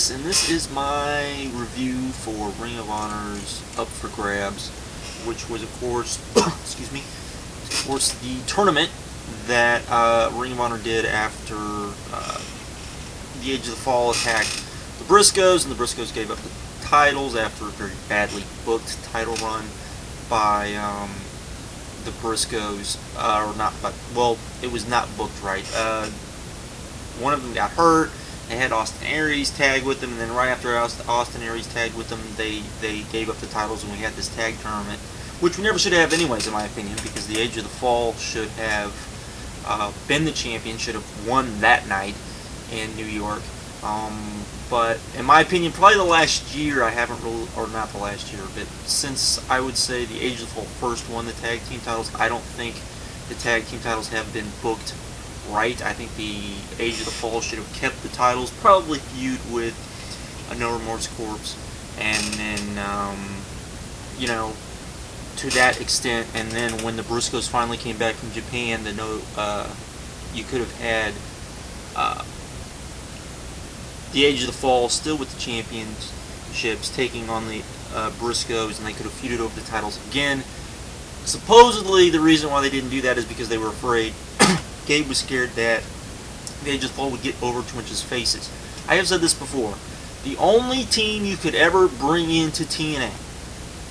Ruckus, and this is my review for Ring of Honor's Up for Grabs, which was, of course, excuse me, of course, the tournament that Ring of Honor did after the Age of the Fall attacked the Briscoes, and the Briscoes gave up the titles after a very badly booked title run by the Briscoes, or not, but, well, it was not booked right. One of them got hurt. They had Austin Aries tag with them, and then right after Austin Aries tagged with them, they gave up the titles, and we had this tag tournament, which we never should have anyways, in my opinion, because the Age of the Fall should have been the champion, should have won that night in New York. But in my opinion, probably the last year I haven't really, or not the last year, but since I would say the Age of the Fall first won the tag team titles, I don't think the tag team titles have been booked right. I think the Age of the Fall should have kept the titles, probably feud with a No Remorse Corpse, and then, you know, to that extent, and then when the Briscoes finally came back from Japan, you could have had the Age of the Fall still with the championships taking on the Briscoes, and they could have feuded over the titles again. Supposedly, the reason why they didn't do that is because they were afraid. Gabe was scared that the Age of the Fall would get over too much his faces. I have said this before. The only team you could ever bring into TNA,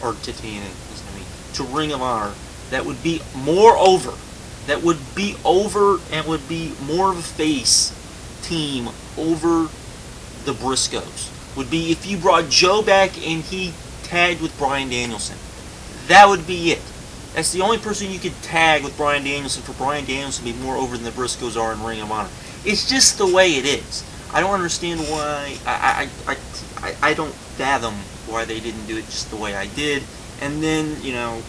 or to TNA, to Ring of Honor, that would be more over, and would be more of a face team over the Briscoes, would be if you brought Joe back and he tagged with Bryan Danielson. That would be it. That's the only person you could tag with Bryan Danielson for Bryan Danielson to be more over than the Briscoes are in Ring of Honor. It's just the way it is. I don't understand why. I don't fathom why they didn't do it just the way I did. And then, you know,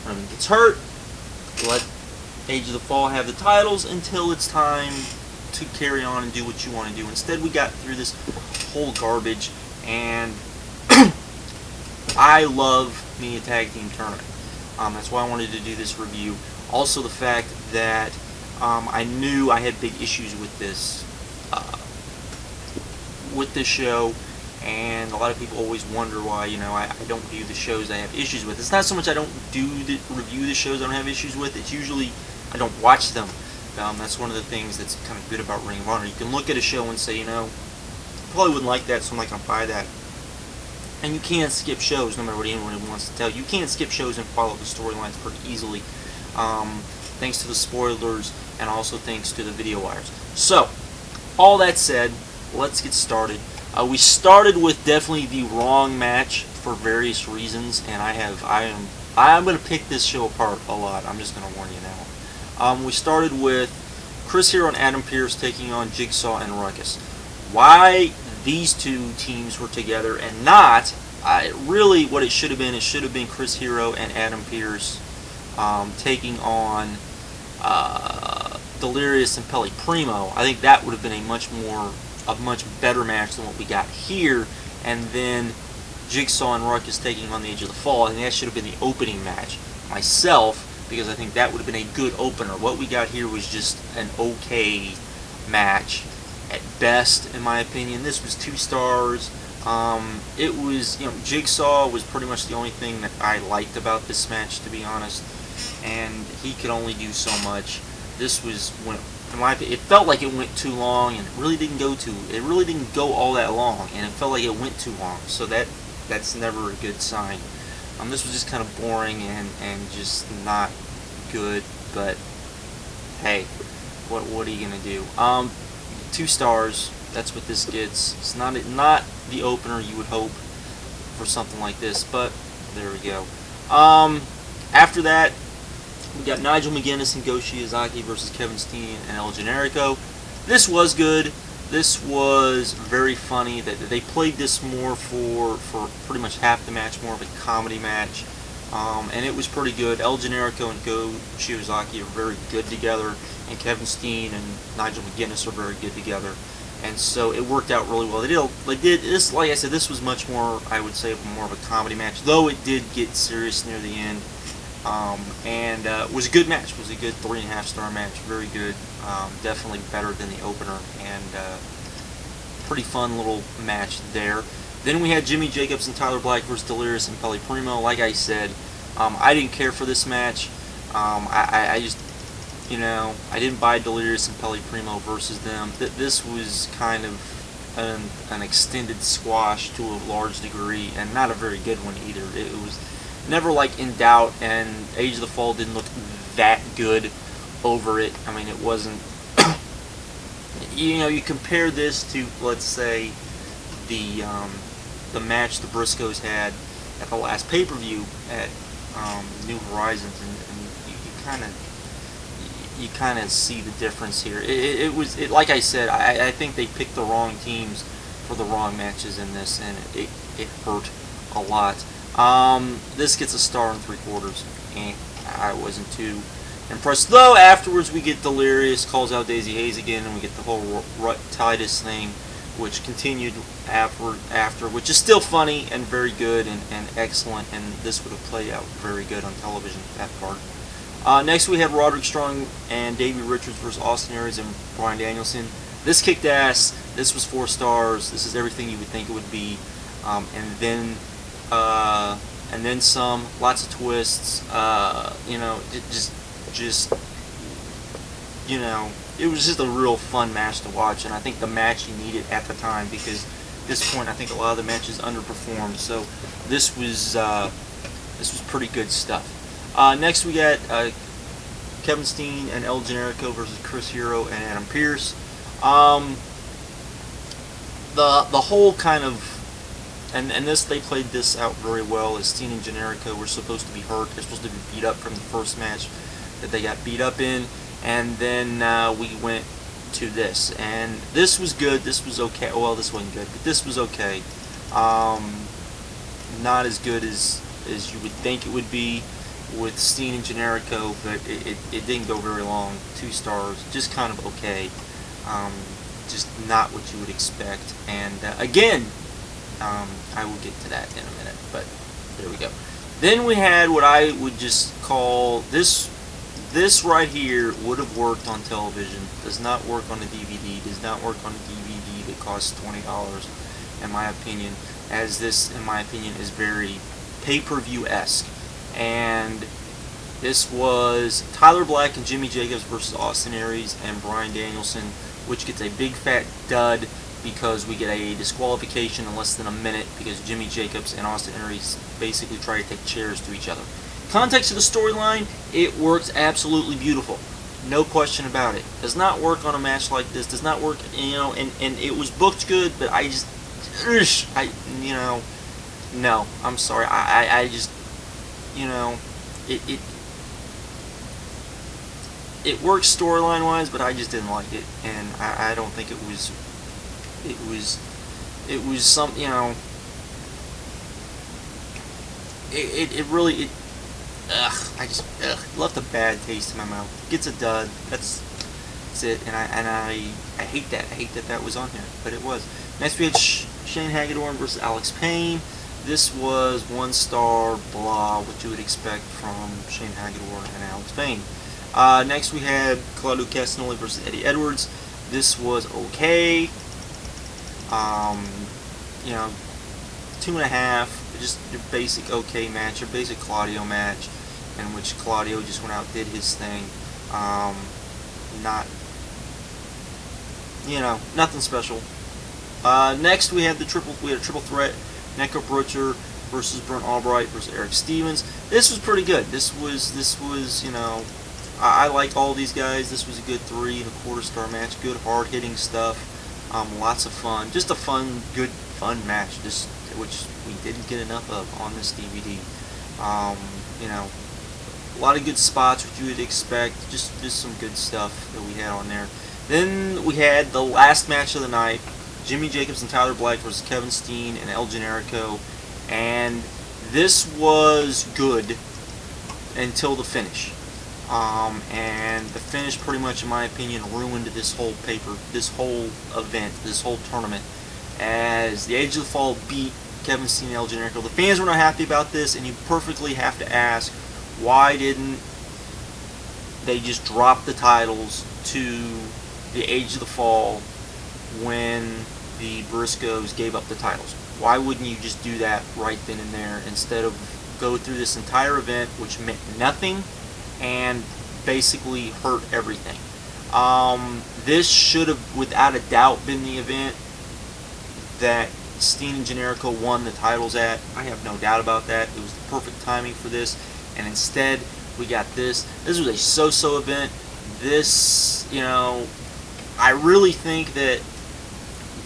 when he gets hurt, let Age of the Fall have the titles until it's time to carry on and do what you want to do. Instead, we got through this whole garbage, and I love me a tag team tournament. That's why I wanted to do this review. Also, the fact that I knew I had big issues with this show, and a lot of people always wonder why, you know, I don't do the shows I have issues with. It's not so much I don't review the shows I don't have issues with. It's usually I don't watch them. That's one of the things that's kind of good about Ring of Honor. You can look at a show and say, you know, probably wouldn't like that, so I'm not going to buy that. And you can't skip shows, no matter what anyone wants to tell you. You can't skip shows and follow the storylines pretty easily, thanks to the spoilers and also thanks to the video wires. So, all that said, let's get started. We started with definitely the wrong match for various reasons, and I'm going to pick this show apart a lot. I'm just going to warn you now. We started with Chris Hero and Adam Pearce taking on Jigsaw and Ruckus. Why these two teams were together and not, really what it should have been Chris Hero and Adam Pearce taking on Delirious and Pelle Primo. I think that would have been a much better match than what we got here, and then Jigsaw and Ruckus taking on the Age of the Fall. I think that should have been the opening match myself, because I think that would have been a good opener. What we got here was just an okay match at best, in my opinion. This was 2 stars. It was, you know, Jigsaw was pretty much the only thing that I liked about this match, to be honest, and he could only do so much. This was, in my opinion, it felt like it went too long, and it really didn't go all that long, and it felt like it went too long, so that's never a good sign. This was just kind of boring and just not good, but hey, what are you gonna do? 2 stars. That's what this gets. It's not the opener you would hope for something like this, but there we go. After that, we got Nigel McGuinness and Go Shiozaki versus Kevin Steen and El Generico. This was good. This was very funny. That they played this more for pretty much half the match, more of a comedy match, and it was pretty good. El Generico and Go Shiozaki are very good together, and Kevin Steen and Nigel McGuinness are very good together, and so it worked out really well. They did this, like I said, this was much more, I would say, more of a comedy match, though it did get serious near the end. And it was a good match. It was a good 3.5 star match. Very good. Definitely better than the opener. And pretty fun little match there. Then we had Jimmy Jacobs and Tyler Black versus Delirious and Pelle Primo. Like I said, I didn't care for this match. I just, you know, I didn't buy Delirious and Pelle Primo versus them. This was kind of an extended squash to a large degree, and not a very good one either. It was never like in doubt, and Age of the Fall didn't look that good over it. I mean, it wasn't. You know, you compare this to, let's say, the match the Briscoes had at the last pay-per-view at New Horizons, and you kind of see the difference here. It was like I said, I think they picked the wrong teams for the wrong matches in this, and it hurt a lot. This gets a star and 3/4. I wasn't too impressed. Though afterwards we get Delirious calls out Daisy Hayes again, and we get the whole Titus thing, which continued after, which is still funny and very good and excellent, and this would have played out very good on television, that part. Next we had Roderick Strong and Davey Richards versus Austin Aries and Bryan Danielson. This kicked ass. This was 4 stars. This is everything you would think it would be, and then some. Lots of twists. You know, just you know, it was just a real fun match to watch, and I think the match you needed at the time, because at this point I think a lot of the matches underperformed. So this was pretty good stuff. Next we got Kevin Steen and El Generico versus Chris Hero and Adam Pearce. The whole kind of and this, they played this out very well, as Steen and Generico were supposed to be hurt. They're supposed to be beat up from the first match that they got beat up in, and then we went to this, and this was good. This was okay. Well, this wasn't good, but this was okay. Not as good as you would think it would be with Steen and Generico, but it didn't go very long. 2 stars, just kind of okay. Just not what you would expect. And again, I will get to that in a minute, but there we go. Then we had what I would just call this right here would have worked on television. Does not work on a DVD. Does not work on a DVD that costs $20, in my opinion, as this, in my opinion, is very pay-per-view-esque. And this was Tyler Black and Jimmy Jacobs versus Austin Aries and Bryan Danielson, which gets a big fat dud because we get a disqualification in less than a minute because Jimmy Jacobs and Austin Aries basically try to take chairs to each other. Context of the storyline, it works absolutely beautiful. No question about it. Does not work on a match like this. Does not work, you know, and it was booked good, but I just, you know, no, I'm sorry. I just, you know, it works storyline wise, but I just didn't like it, and I don't think it was some, you know, it really I just left a bad taste in my mouth. Gets a dud. That's it, and I hate that. I hate that was on here, but it was. Next we had Shane Hagadorn versus Alex Payne. This was 1 star, blah, what you would expect from Shane Hagadorn and Alex Payne. Next we had Claudio Castagnoli versus Eddie Edwards. This was okay. You know, 2.5. Just your basic okay match, your basic Claudio match, in which Claudio just went out, did his thing. Not, you know, nothing special. Next we had a triple threat. Necro versus Brent Albright versus Erick Stevens. This was pretty good. This was, you know, I like all these guys. This was a good 3.25 star match. Good hard hitting stuff. Lots of fun. Just a fun match. Just which we didn't get enough of on this DVD. You know, a lot of good spots, which you would expect. Just some good stuff that we had on there. Then we had the last match of the night. Jimmy Jacobs and Tyler Black versus Kevin Steen and El Generico, and this was good until the finish. And the finish, pretty much, in my opinion, ruined this whole event, this whole tournament, as the Age of the Fall beat Kevin Steen and El Generico. The fans were not happy about this, and you perfectly have to ask, why didn't they just drop the titles to the Age of the Fall when the Briscoes gave up the titles. Why wouldn't you just do that right then and there instead of go through this entire event, which meant nothing and basically hurt everything? This should have, without a doubt, been the event that Steen and Generico won the titles at. I have no doubt about that. It was the perfect timing for this, and instead we got this. This was a so-so event. This, you know, I really think that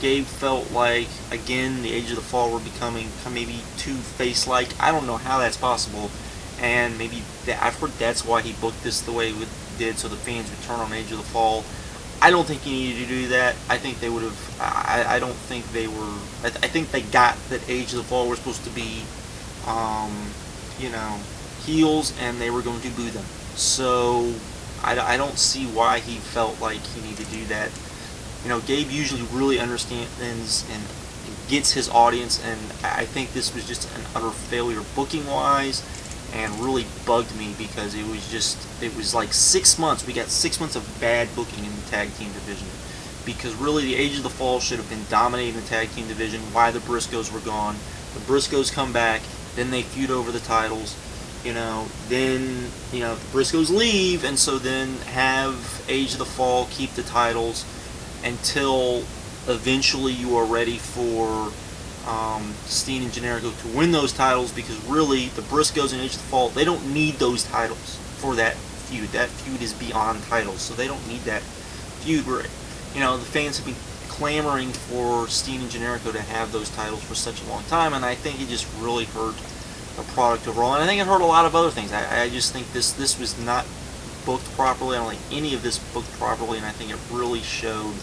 Gabe felt like, again, the Age of the Fall were becoming maybe too face-like. I don't know how that's possible, and maybe I've heard that's why he booked this the way he did, so the fans would turn on Age of the Fall. I don't think he needed to do that. I think they would have. I don't think they were. I think they got that Age of the Fall were supposed to be, you know, heels, and they were going to boo them. So I don't see why he felt like he needed to do that. You know, Gabe usually really understands and gets his audience, and I think this was just an utter failure booking-wise, and really bugged me because it was like 6 months. We got 6 months of bad booking in the tag team division, because really the Age of the Fall should have been dominating the tag team division while the Briscoes were gone. The Briscoes come back, then they feud over the titles. You know, then, you know, the Briscoes leave, and so then have Age of the Fall keep the titles until eventually you are ready for Steen and Generico to win those titles, because really the Briscoes and Age of the Fall, they don't need those titles for that feud. That feud is beyond titles, so they don't need that feud. Where, you know, the fans have been clamoring for Steen and Generico to have those titles for such a long time, and I think it just really hurt the product overall, and I think it hurt a lot of other things. I just think this was not booked properly. I don't think any of this booked properly, and I think it really showed,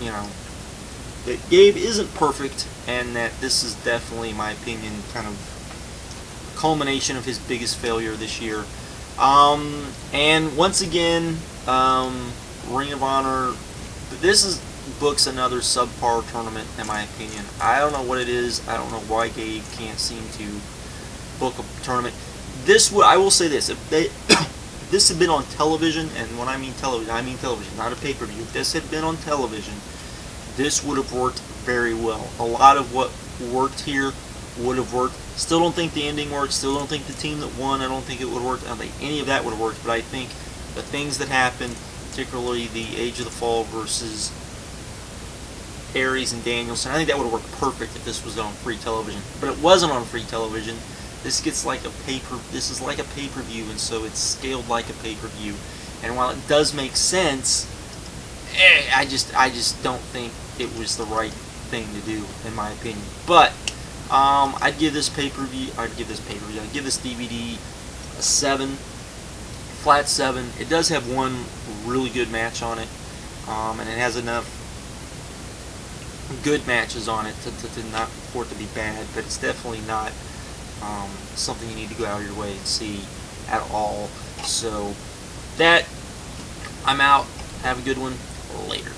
you know, that Gabe isn't perfect, and that this is definitely, in my opinion, kind of a culmination of his biggest failure this year. And once again, Ring of Honor, this books another subpar tournament, in my opinion. I don't know what it is. I don't know why Gabe can't seem to book a tournament. I will say this: if this had been on television, and when I mean television, not a pay-per-view. If this had been on television, this would have worked very well. A lot of what worked here would have worked. Still don't think the ending worked. Still don't think the team that won, I don't think it would have worked. I don't think any of that would have worked. But I think the things that happened, particularly the Age of the Fall versus Aries and Danielson, I think that would have worked perfect if this was on free television. But it wasn't on free television. This is like a pay-per-view, and so it's scaled like a pay-per-view. And while it does make sense, I just don't think it was the right thing to do, in my opinion. But I'd give this DVD a 7, flat 7. It does have one really good match on it, and it has enough good matches on it to not for it to be bad, but it's definitely not something you need to go out of your way and see at all. So that, I'm out. Have a good one. Later.